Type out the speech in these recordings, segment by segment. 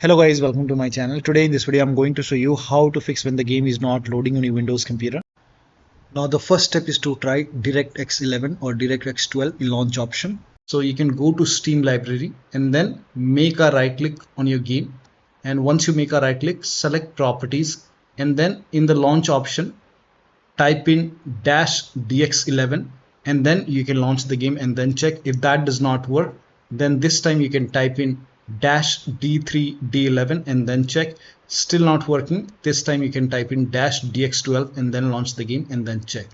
Hello guys, welcome to my channel. Today in this video I'm going to show you how to fix when the game is not loading on your Windows computer. Now the first step is to try DirectX 11 or DirectX 12 launch option. So you can go to Steam library and then make a right click on your game, and once you make a right click, select properties, and then in the launch option type in -dx11, and then you can launch the game and then check. If that does not work, then this time you can type in -d3d11 and then check. Still not working, this time you can type in -dx12 and then launch the game and then check.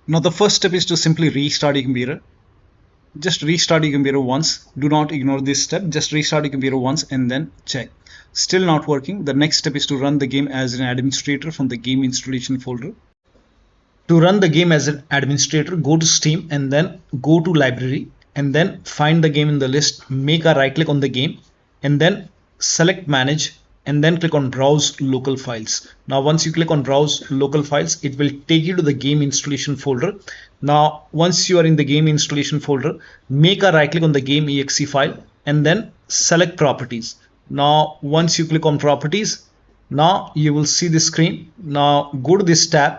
Now the first step is to simply restart your computer. Just restart your computer once. Do not ignore this step. Just restart your computer once and then check. Still not working. The next step is to run the game as an administrator from the game installation folder. To run the game as an administrator, go to Steam and then go to library and then find the game in the list. Make a right click on the game and then select manage and then click on browse local files. Now once you click on browse local files, it will take you to the game installation folder. Now once you are in the game installation folder, make a right click on the game exe file and then select properties. Now once you click on properties, now you will see the screen. Now go to this tab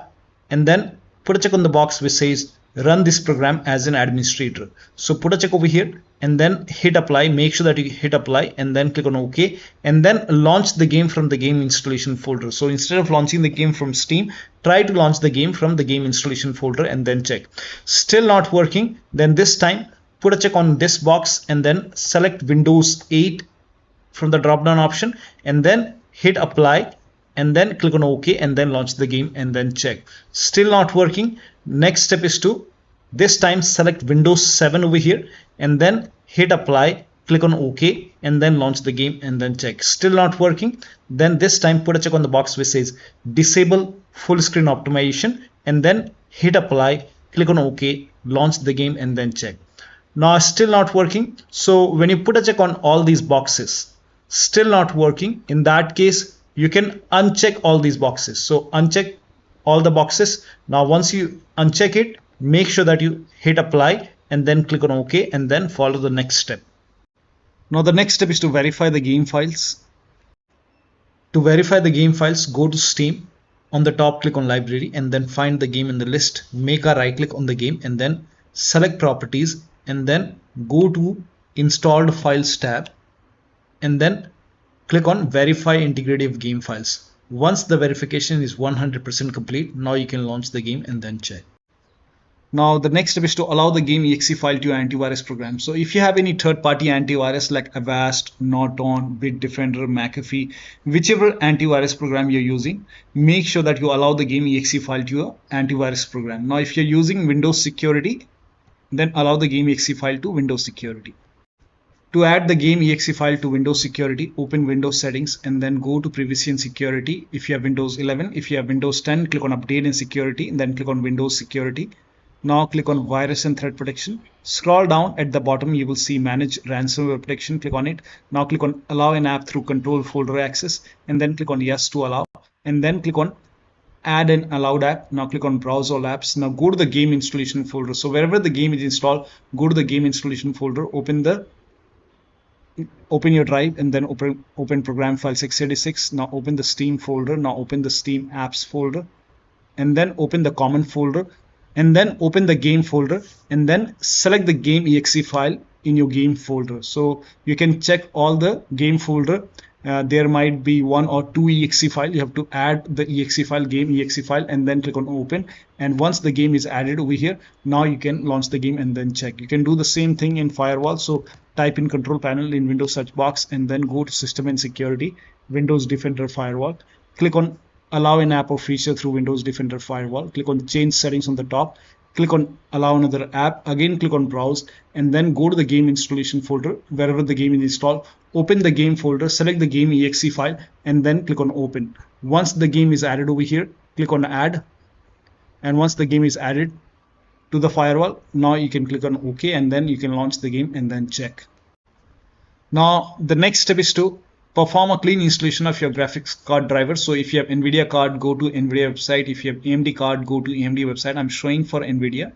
and then put a check on the box which says run this program as an administrator. So put a check over here and then hit apply. Make sure that you hit apply and then click on OK and then launch the game from the game installation folder. So instead of launching the game from Steam, try to launch the game from the game installation folder and then check. Still not working, then this time put a check on this box and then select Windows 8 from the drop down option and then hit apply and then click on OK and then launch the game and then check. Still not working. Next step is to this time select Windows 7 over here and then hit apply, click on OK and then launch the game and then check. Still not working. Then this time put a check on the box which says disable full screen optimization and then hit apply, click on OK, launch the game and then check. Now still not working. So when you put a check on all these boxes, still not working, in that case you can uncheck all these boxes. So uncheck all the boxes. Now once you uncheck it, make sure that you hit apply and then click on OK and then follow the next step. Now the next step is to verify the game files. To verify the game files, go to Steam. On the top, click on library and then find the game in the list. Make a right click on the game and then select properties and then go to installed files tab and then click on verify integrity of game files. Once the verification is 100% complete, now you can launch the game and then check. Now the next step is to allow the game exe file to your antivirus program. So if you have any third-party antivirus like Avast, Norton, Bitdefender, McAfee, whichever antivirus program you're using, make sure that you allow the game exe file to your antivirus program. Now if you're using Windows Security, then allow the game exe file to Windows Security. To add the game exe file to Windows Security, open Windows Settings and then go to Privacy and Security. If you have Windows 11, if you have Windows 10, click on Update and Security and then click on Windows Security. Now click on Virus and Threat Protection. Scroll down at the bottom, you will see Manage Ransomware Protection. Click on it. Now click on Allow an app through Control Folder Access and then click on Yes to allow and then click on Add an allowed app. Now click on Browse all apps. Now go to the game installation folder. So wherever the game is installed, go to the game installation folder, open your drive and then open program file 686. Now open the Steam folder. Now open the Steam apps folder and then open the common folder and then open the game folder and then select the game exe file in your game folder. So you can check all the game folder. There might be 1 or 2 exe file. You have to add the exe file, game exe file, and then click on open. And once the game is added over here, now you can launch the game and then check. You can do the same thing in Firewall. So type in control panel in Windows search box and then go to System and Security, Windows Defender Firewall. Click on allow an app or feature through Windows Defender Firewall. Click on change settings on the top. Click on allow another app. Again click on browse and then go to the game installation folder wherever the game is installed. Open the game folder, select the game exe file and then click on open. Once the game is added over here, click on add, and once the game is added to the firewall, now you can click on OK and then you can launch the game and then check. Now the next step is to perform a clean installation of your graphics card driver. So if you have NVIDIA card, go to NVIDIA website. If you have AMD card, go to AMD website. I'm showing for NVIDIA.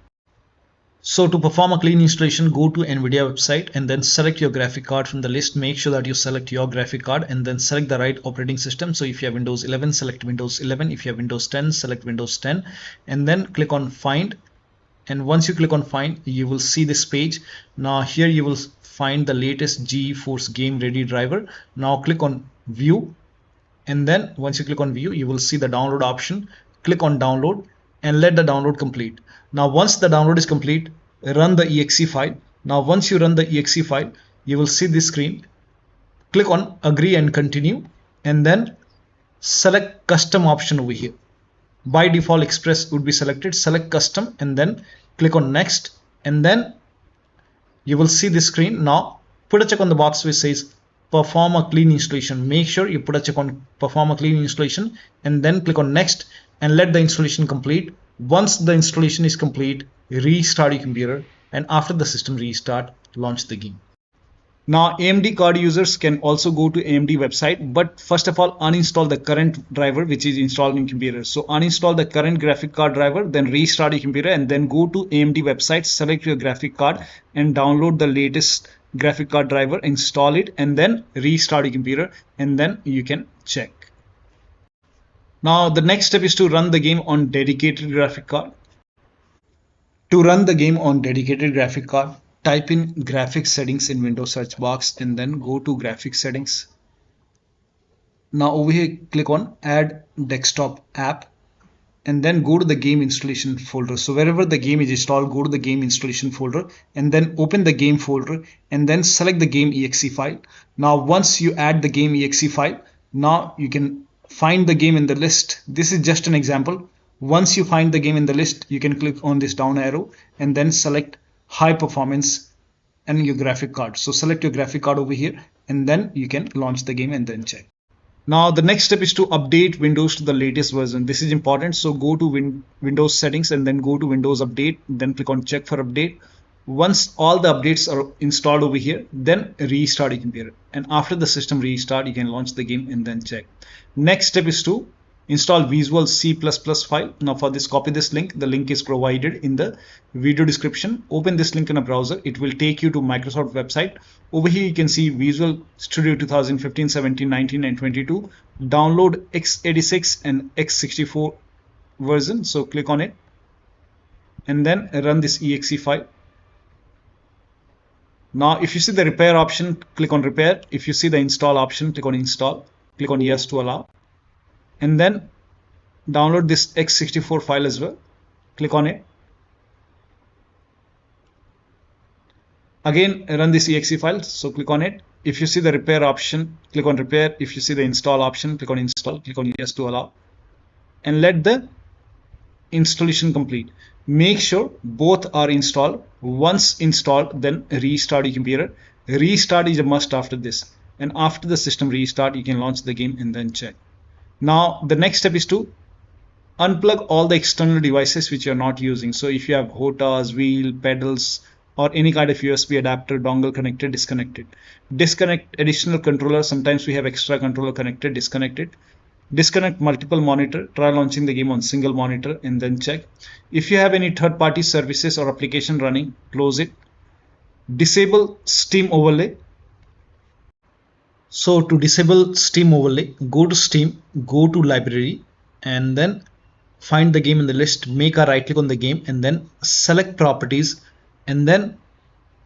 So to perform a clean installation, go to NVIDIA website and then select your graphic card from the list. Make sure that you select your graphic card and then select the right operating system. So if you have Windows 11, select Windows 11. If you have Windows 10, select Windows 10 and then click on Find. And once you click on Find, you will see this page. Now here you will find the latest GeForce Game Ready driver. Now click on View, and then once you click on View, you will see the download option. Click on Download and let the download complete. Now once the download is complete, run the exe file. Now once you run the exe file, you will see this screen. Click on Agree and Continue and then select Custom option over here. By default Express would be selected. Select Custom and then click on Next, and then you will see this screen. Now put a check on the box which says perform a clean installation. Make sure you put a check on perform a clean installation and then click on Next and let the installation complete. Once the installation is complete, restart your computer, and after the system restart, launch the game. Now AMD card users can also go to AMD website, but first of all uninstall the current driver which is installed in computer. So uninstall the current graphic card driver, then restart your computer and then go to AMD website, select your graphic card and download the latest graphic card driver, install it and then restart your computer, and then you can check. Now the next step is to run the game on dedicated graphic card. To run the game on dedicated graphic card, type in graphics settings in Windows search box and then go to graphics settings. Now over here click on add desktop app and then go to the game installation folder. So wherever the game is installed, go to the game installation folder and then open the game folder and then select the game exe file. Now once you add the game exe file, now you can find the game in the list. This is just an example. Once you find the game in the list, you can click on this down arrow and then select high performance and your graphic card. So select your graphic card over here and then you can launch the game and then check. Now the next step is to update Windows to the latest version. This is important. So go to Windows settings and then go to Windows update, then click on check for update. Once all the updates are installed over here, then restart your computer, and after the system restart you can launch the game and then check. Next step is to install Visual C++ file. Now for this, copy this link. The link is provided in the video description. Open this link in a browser. It will take you to Microsoft website. Over here you can see Visual Studio 2015, 17, 19 and 22. Download x86 and x64 version. So click on it and then run this exe file. Now if you see the repair option, click on repair. If you see the install option, click on install. Click on yes to allow. And then download this x64 file as well. Click on it. Again run this exe file, so click on it. If you see the repair option, click on repair. If you see the install option, click on install. Click on yes to allow and let the installation complete. Make sure both are installed. Once installed, then restart your computer. Restart is a must after this, and after the system restart you can launch the game and then check. Now the next step is to unplug all the external devices which you are not using. So if you have HOTAs, wheel, pedals or any kind of USB adapter, dongle connected, disconnect it. Disconnect additional controller. Sometimes we have extra controller connected, disconnect it. Disconnect multiple monitor. Try launching the game on single monitor and then check. If you have any third-party services or application running, close it. Disable Steam overlay. So to disable Steam overlay, go to Steam, go to library and then find the game in the list. Make a right click on the game and then select properties and then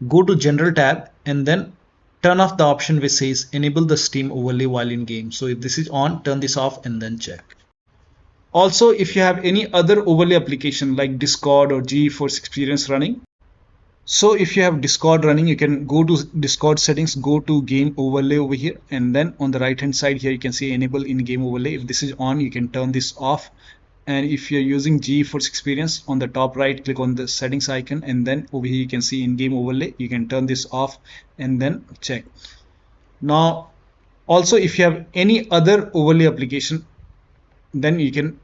go to general tab and then turn off the option which says enable the Steam overlay while in game. So if this is on, turn this off and then check. Also, if you have any other overlay application like Discord or GeForce Experience running, so if you have Discord running, you can go to Discord settings, go to game overlay over here, and then on the right hand side here you can see enable in game overlay. If this is on, you can turn this off. And if you're using GeForce Experience, on the top right click on the settings icon and then over here you can see in game overlay. You can turn this off and then check. Now also if you have any other overlay application, then you can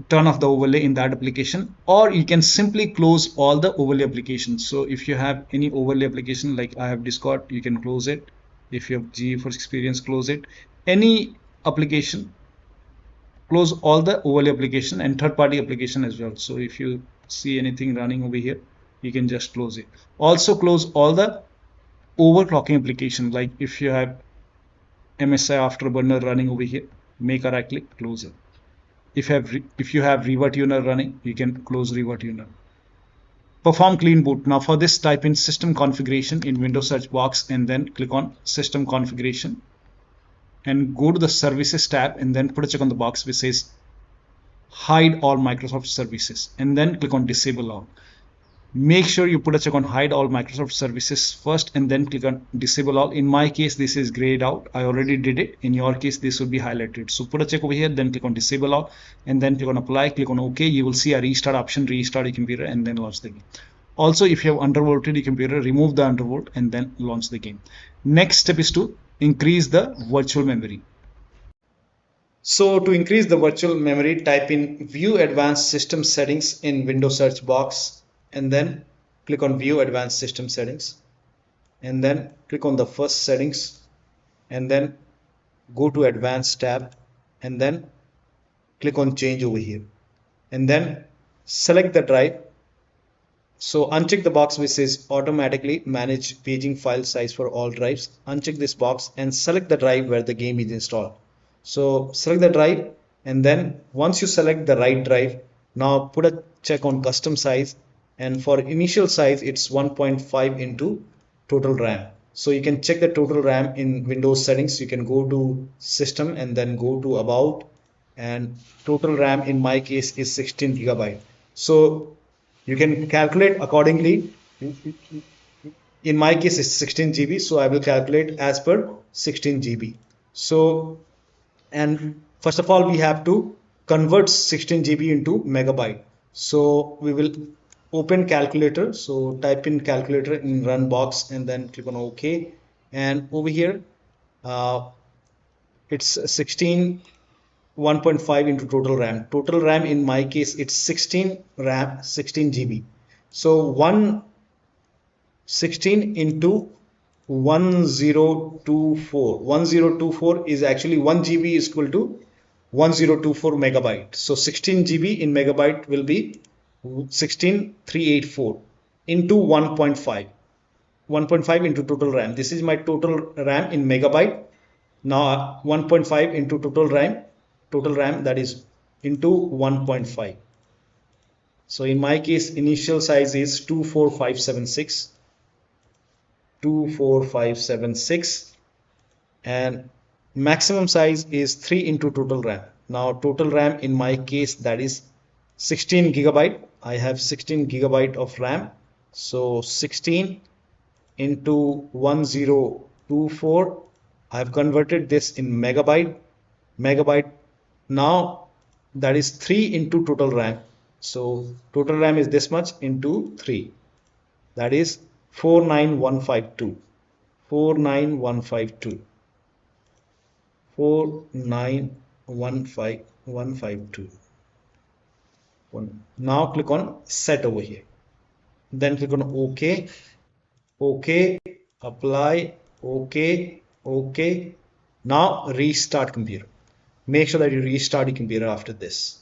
turn off the overlay in that application, or you can simply close all the overlay applications. So if you have any overlay application like I have Discord, you can close it. If you have GeForce Experience, close it. Any application, close all the overlay application and third-party application as well. So if you see anything running over here, you can just close it. Also close all the overclocking application, like if you have MSI Afterburner running over here, make a right click, close it. If you have ReverTuner running, you can close ReverTuner. Perform clean boot. Now for this, type in system configuration in Windows search box and then click on system configuration and go to the services tab and then put a check on the box which says hide all Microsoft services and then click on disable all. Make sure you put a check on hide all Microsoft services first and then click on disable all. In my case, this is grayed out. I already did it. In your case, this will be highlighted. So put a check over here, then click on disable all and then click on apply, click on OK. You will see a restart option, restart your computer and then launch the game. Also, if you have undervolted your computer, remove the undervolt and then launch the game. Next step is to increase the virtual memory. So to increase the virtual memory, type in view advanced system settings in Windows search box and then click on view advanced system settings and then click on the first settings and then go to advanced tab and then click on change over here and then select the drive. So uncheck the box which says automatically manage paging file size for all drives. Uncheck this box and select the drive where the game is installed. So select the drive and then once you select the right drive, now put a check on custom size. And for initial size, it's 1.5 into total RAM. So you can check the total RAM in Windows settings. You can go to system and then go to about, and total RAM in my case is 16 GB. So you can calculate accordingly. In my case, it's 16 GB. So I will calculate as per 16 GB. So, and first of all, we have to convert 16 GB into megabyte. So we will open calculator. So type in calculator in run box and then click on OK. And over here, it's 16 1.5 into total RAM. Total RAM in my case, it's 16 RAM, 16 GB. So 16 into 1024. 1024 is actually 1 GB is equal to 1024 megabyte. So 16 GB in megabyte will be 16384 into 1.5. 1.5 into total RAM. This is my total RAM in megabyte. Now 1.5 into total RAM that is into 1.5. So in my case, initial size is 24576 and maximum size is 3 into total RAM. Now total RAM in my case, that is 16 GB. I have 16 GB of RAM. So 16 into 1024. I have converted this in megabyte. Now that is 3 into total RAM. So total RAM is this much into 3. That is 49152. 49152. 49152. Now click on set over here. Then click on OK. OK. Apply. OK. OK. Now restart computer. Make sure that you restart your computer after this.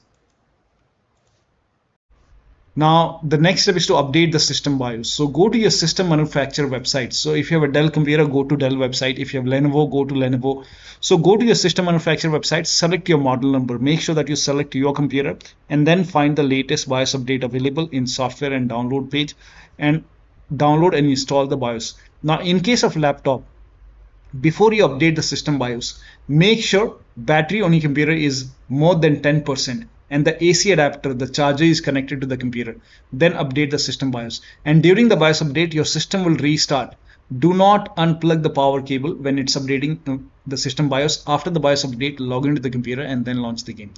Now the next step is to update the system BIOS. So go to your system manufacturer website. So if you have a Dell computer, go to Dell website. If you have Lenovo, go to Lenovo. So go to your system manufacturer website, select your model number, make sure that you select your computer and then find the latest BIOS update available in software and download page and download and install the BIOS. Now in case of laptop, before you update the system BIOS, make sure battery on your computer is more than 10% and the AC adapter, the charger, is connected to the computer. Then update the system BIOS. And during the BIOS update, your system will restart. Do not unplug the power cable when it's updating the system BIOS. After the BIOS update, log into the computer and then launch the game.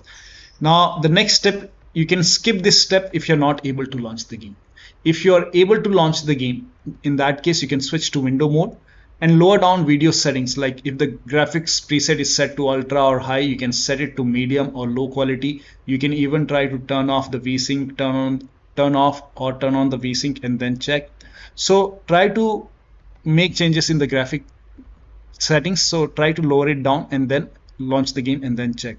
Now the next step, you can skip this step if you're not able to launch the game. If you are able to launch the game, in that case, you can switch to window mode and lower down video settings. Like if the graphics preset is set to ultra or high, you can set it to medium or low quality. You can even try to turn off the VSync, turn off or turn on the VSync and then check. So try to make changes in the graphic settings. So try to lower it down and then launch the game and then check.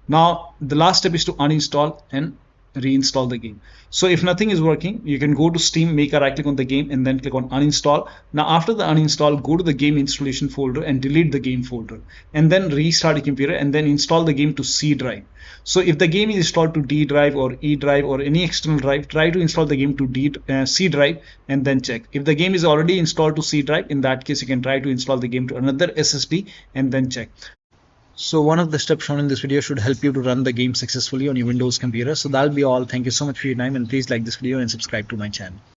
Now the last step is to uninstall and reinstall the game. So if nothing is working, you can go to Steam, make a right click on the game, and then click on uninstall. Now after the uninstall, go to the game installation folder and delete the game folder, and then restart your computer and then install the game to C drive. So if the game is installed to D drive or E drive or any external drive, try to install the game to C drive and then check. If the game is already installed to C drive, in that case you can try to install the game to another SSD and then check. So one of the steps shown in this video should help you to run the game successfully on your Windows computer. So that'll be all. Thank you so much for your time, and please like this video and subscribe to my channel.